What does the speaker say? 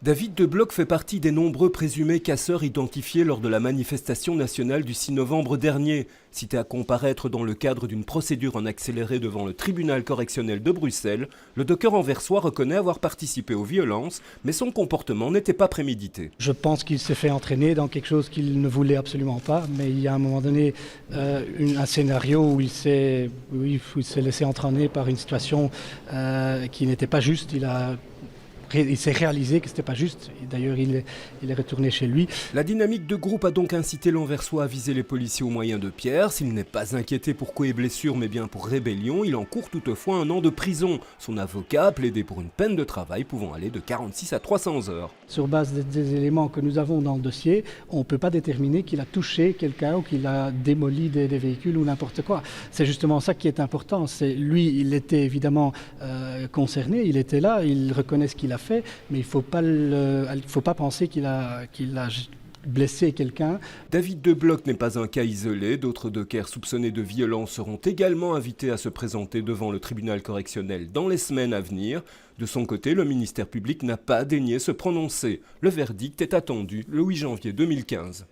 David Debloc fait partie des nombreux présumés casseurs identifiés lors de la manifestation nationale du 6 novembre dernier. Cité à comparaître dans le cadre d'une procédure en accéléré devant le tribunal correctionnel de Bruxelles, le docker anversois reconnaît avoir participé aux violences, mais son comportement n'était pas prémédité. Je pense qu'il s'est fait entraîner dans quelque chose qu'il ne voulait absolument pas, mais il y a à un moment donné un scénario où il s'est laissé entraîner par une situation qui n'était pas juste. Il s'est réalisé que ce n'était pas juste. D'ailleurs, il est retourné chez lui. La dynamique de groupe a donc incité l'Anversois à viser les policiers au moyen de pierres. S'il n'est pas inquiété pour coups et blessures, mais bien pour rébellion, il encourt toutefois 1 an de prison. Son avocat a plaidé pour une peine de travail pouvant aller de 46 à 300 heures. Sur base des éléments que nous avons dans le dossier, on ne peut pas déterminer qu'il a touché quelqu'un ou qu'il a démoli des véhicules ou n'importe quoi. C'est justement ça qui est important. Lui, il était évidemment concerné, il était là, il reconnaît ce qu'il a fait, mais il ne faut pas penser qu'il a blessé quelqu'un. David Debloc n'est pas un cas isolé. D'autres dockers soupçonnés de violence seront également invités à se présenter devant le tribunal correctionnel dans les semaines à venir. De son côté, le ministère public n'a pas daigné se prononcer. Le verdict est attendu le 8 janvier 2015.